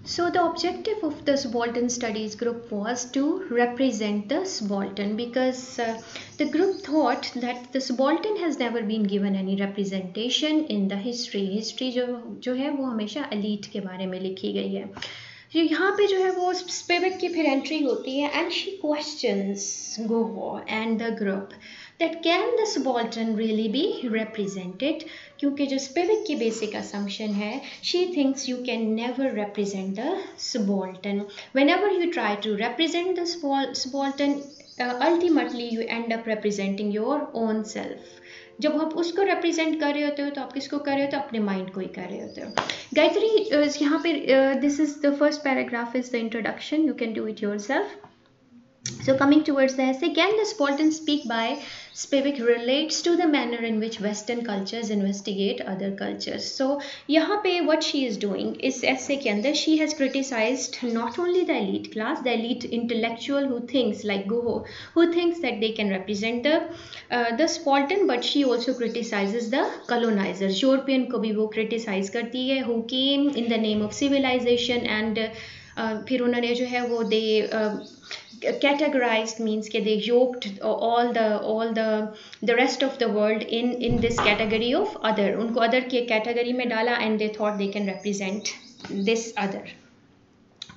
So the objective of the subaltern studies group was to represent the subaltern because the group thought that the subaltern has never been given any representation in the history. History जो है वो हमेशा elite के बारे में लिखी गई है. यहाँ पे जो है वो स्पिवक की फिर एंट्री होती है and she questions Goho and the group that can the subaltern really be represented, क्योंकि जो स्पिवक की बेसिक assumption है, she thinks you can never represent the subaltern. Whenever you try to represent the subaltern, ultimately you end up representing your own self. जब आप उसको represent कर रहे होते हो तो आप किसको कर रहे होते हो? अपने mind को ही कर रहे होते हो. गायत्री यहाँ पे this is the first paragraph is the introduction. You can do it yourself. So coming towards the essay, can the subaltern speak by Spivak relates to the manner in which Western cultures investigate other cultures. So यहाँ पे what she is doing इस essay के अंदर she has criticized not only the elite class, the elite intellectual who thinks like Goho, who thinks that they can represent the subaltern, but she also criticizes the colonizers. European को भी वो criticize करती है who came in the name of civilization and फिर उन्होंने जो है वो they categorized means that they yoked all the rest of the world in this category of other. उनको other की category में डाला and they thought they can represent this other.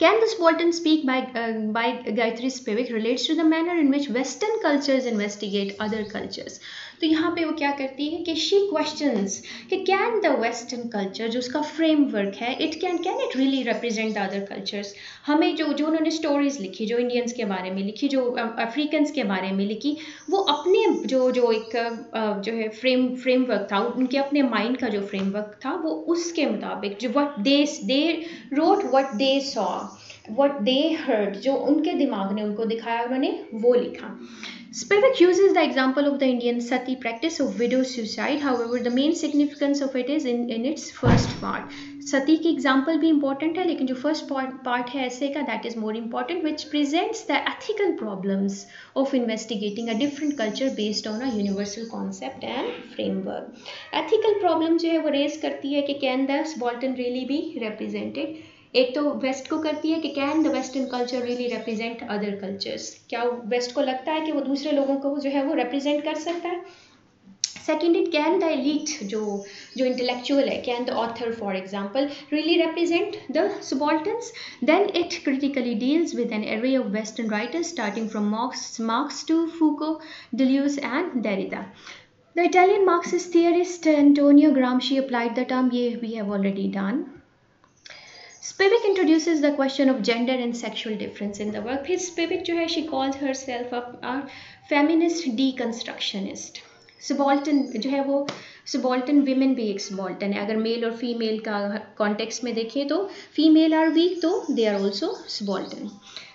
Can the subaltern speak by Gayatri Spivak relates to the manner in which Western cultures investigate other cultures. तो यहाँ पे वो क्या करती है कि she questions कि can the Western culture जो उसका framework है can it really represent the other cultures. हमें जो उन्होंने stories लिखी, जो Indians के बारे में लिखी, जो Africans के बारे में लिखी, वो अपने जो एक जो है framework था, उनके अपने mind का जो framework था, वो उसके मुताबिक जो what they wrote what they saw, what they heard, जो उनके दिमाग ने उनको दिखाया उन्होंने वो लिखा. Spivak uses the example of the Indian sati practice of widow suicide. However, the main significance of it is in its first part. Sati की example भी important है, लेकिन जो first part है ऐसे का that is more important, which presents the ethical problems of investigating a different culture based on a universal concept and framework. Ethical problem जो है वो raise करती है कि can the subaltern really be represented. एक तो वेस्ट को करती है कि can the western culture really represent other cultures. क्या वेस्ट को लगता है कि वो दूसरे लोगों को जो है वो रिप्रेजेंट कर सकता है. Second it can the elite जो इंटेलेक्चुअल है, can the author for example really represent the subalterns. Then it critically deals with an array of Western writers starting from Marx to Foucault, Deleuze and Derrida. The Italian Marxist theorist Antonio Gramsci applied the term. ये we have already done. Spivak introduces the question of gender and sexual difference in the work. फिर Spivak जो है she calls herself a feminist deconstructionist. Subaltern जो है वो subaltern women भी एक subaltern है. अगर मेल और फीमेल का कॉन्टेक्स्ट में देखें तो female are weak तो they are also subaltern.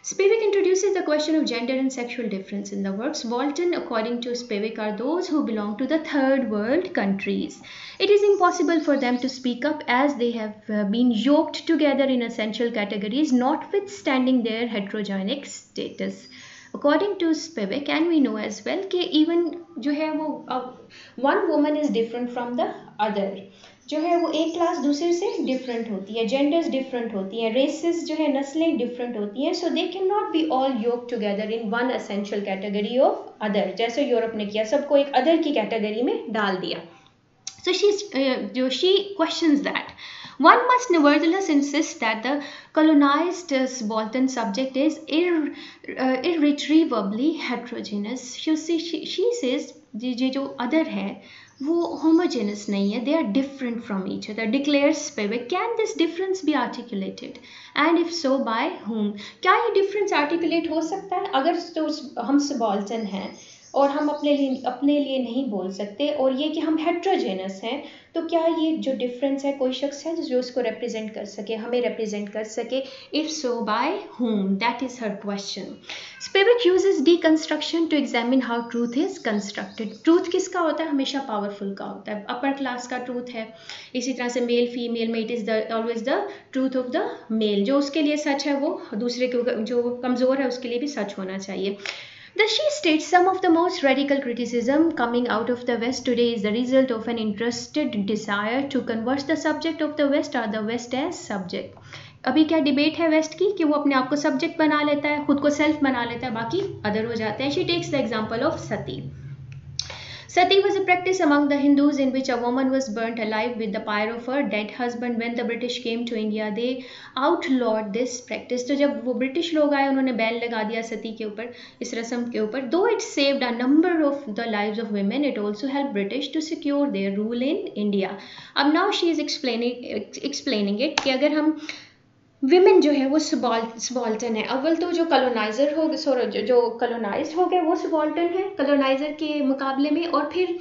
Spivak introduces the question of gender and sexual difference in the work. Subaltern, according to Spivak, are those who belong to the third world countries. It is impossible for them to speak up as they have been yoked together in essential categories, notwithstanding their heterogenic status. According to Spivak, and we know as well कि even जो है वो one woman is different from the other. जो है वो एक class दूसरे से डिफरेंट होती है, जेंडर्स डिफरेंट होती हैं, रेसेस जो है नस्लें डिफरेंट होती हैं. So they can not be all yoke together in one essential category of other, जैसे यूरोप ने किया, सबको एक अदर की कैटेगरी में डाल दिया. So she questions that. One must nevertheless insist that the colonized subaltern subject is irretrievably heterogeneous. She says ये जो other है वो homogeneous नहीं है, they are different from each other. Declares Spivak, can this difference be articulated? And if so, by whom? क्या ये difference articulate हो सकता है? अगर तो हम subaltern हैं और हम अपने लिए नहीं बोल सकते और ये कि हम हेट्रोजेनस हैं, तो क्या ये जो डिफरेंस है कोई शख्स है जो उसको रिप्रेजेंट कर सके, हमें रिप्रेजेंट कर सके? If so by whom? That is her question. Spivak uses deconstruction to examine how truth is constructed. Truth किसका होता है? हमेशा पावरफुल का होता है, अपर क्लास का ट्रूथ है. इसी तरह से मेल फीमेल में it is always the truth of the male. जो उसके लिए सच है वो दूसरे के जो कमज़ोर है उसके लिए भी सच होना चाहिए. Thus she states some of the most radical criticism coming out of the West today is the result of an interested desire to convert the subject of the West or the West as subject. अभी क्या debate है waste की कि वो अपने आप को subject बना लेता है, खुद को सेल्फ बना लेता है, बाकी अदर हो जाते हैं. She takes the example of Sati. Sati was a practice among the Hindus in which a woman was burnt alive with the pyre of her dead husband. When the British came to India, they outlawed this practice. तो जब वो British लोग आए उन्होंने ban लगा दिया सती के ऊपर, इस रस्म के ऊपर. Though it saved a number of the lives of women, it also helped British to secure their rule in India. अब now she is explaining it कि अगर हम विमेन जो है वो सबाल्टन है. अव्वल तो जो कलोनाइजर हो जो कलोनाइज हो गए वो सबाल्टन है कलोनाइजर के मुकाबले में, और फिर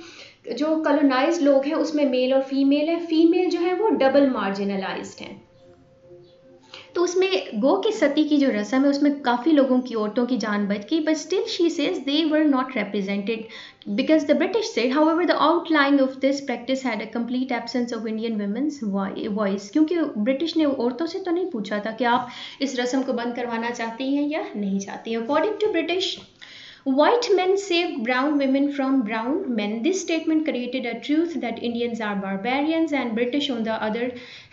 जो कलोनाइज लोग हैं उसमें मेल और फीमेल है. फीमेल जो है वो डबल मार्जिनलाइज्ड है. तो उसमें गो की सती की जो रस्म है उसमें काफ़ी लोगों की, औरतों की जान बच गई. But still she says they were not represented because the British said, however, the outlying of this practice had a complete absence of Indian women's voice. क्योंकि ब्रिटिश ने औरतों से तो नहीं पूछा था कि आप इस रस्म को बंद करवाना चाहती हैं या नहीं चाहती हैं. According to British, white men saved brown women from brown men. This statement created a truth that Indians are barbarians and British on the other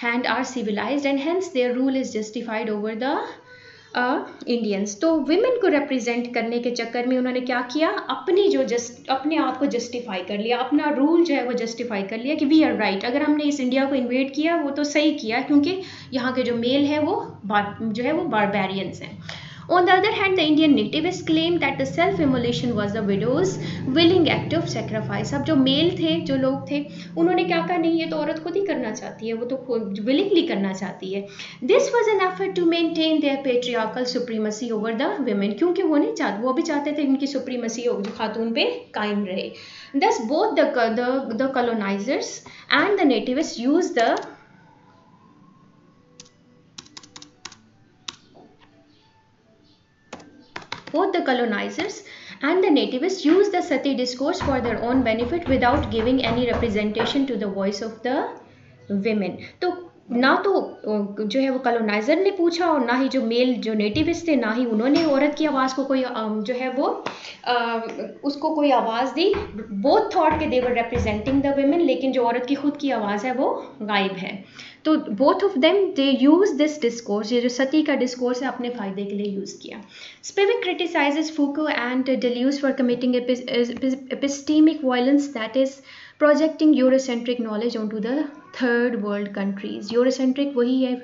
hand are civilized, and hence their rule is justified over the Indians. तो women को represent करने के चक्कर में उन्होंने क्या किया, अपने आप को जस्टिफाई कर लिया, अपना रूल जो है वो जस्टिफाई कर लिया कि वी आर राइट. अगर हमने इस इंडिया को इन्वेड किया वो तो सही किया, क्योंकि यहाँ के जो मेल है वो जो है वो बारबेरियंस हैं. On the other hand, the Indian nativists claimed that the self-immolation was the widow's willing act of sacrifice. अब जो मेल थे, जो लोग थे, उन्होंने क्या कहा, नहीं ये तो औरत खुद ही करना चाहती है, वो तो willingly करना चाहती है. This was an effort to maintain their patriarchal supremacy over the women. क्योंकि वो नहीं चाहते, वो भी चाहते थे उनकी supremacy जो खातून पे कायम रहे. Thus both the colonizers and the nativists used both the colonizers and the nativists used the sati discourse for their own benefit without giving any representation to the voice of the women. तो ना तो जो है वो कलोनाइजर ने पूछा और ना ही जो मेल जो नेटिविस्ट थे, ना ही उन्होंने औरत की आवाज़ को कोई जो है वो उसको कोई आवाज़ दी. बोथ थॉट के दे वर रिप्रेजेंटिंग द वुमेन, लेकिन जो औरत की खुद की आवाज़ है वो गायब है. तो both of them they use this discourse, ये जो सती का डिस्कोर्स है अपने फायदे के लिए यूज़ किया. Spivak criticizes Foucault and Deleuze for committing epistemic violence, that is projecting Eurocentric knowledge onto the third world countries. Eurocentric वही है,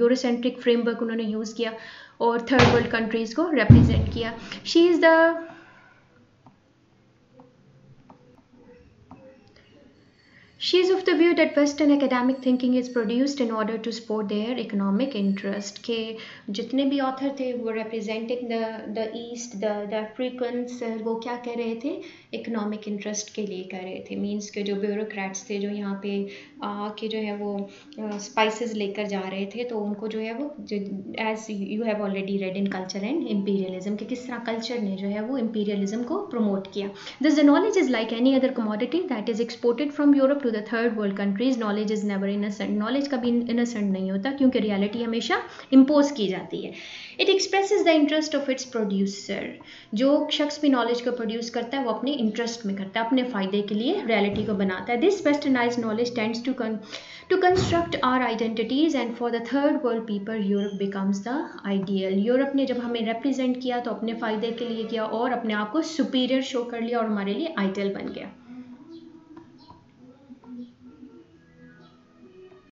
Eurocentric framework उन्होंने यूज़ किया और third world countries को represent किया. She is of the view that Western academic thinking is produced in order to support their economic interest. के जितने भी author थे वो representing the East, the Africans, वो क्या कह रहे थे, economic interest के लिए कर रहे थे. Means के जो bureaucrats थे जो यहाँ पे के जो है वो spices लेकर जा रहे थे, तो उनको जो है वो as you have already read in Culture and Imperialism कि किस तरह culture ने जो है वो imperialism को promote किया. Thus the knowledge is like any other commodity that is exported from Europe to the third world countries. Knowledge is never innocent. Knowledge कभी innocent नहीं होता, क्योंकि reality हमेशा impose की जाती है. It expresses the interest of its producer. जो शख्स भी knowledge को produce करता है वो अपने interest में करता है, अपने फ़ायदे के लिए reality को बनाता है. This westernized knowledge tends to construct our identities, and for the third world people Europe becomes the ideal. Europe ने जब हमें represent किया तो अपने फ़ायदे के लिए किया और अपने आप को superior show कर लिया और हमारे लिए ideal बन गया.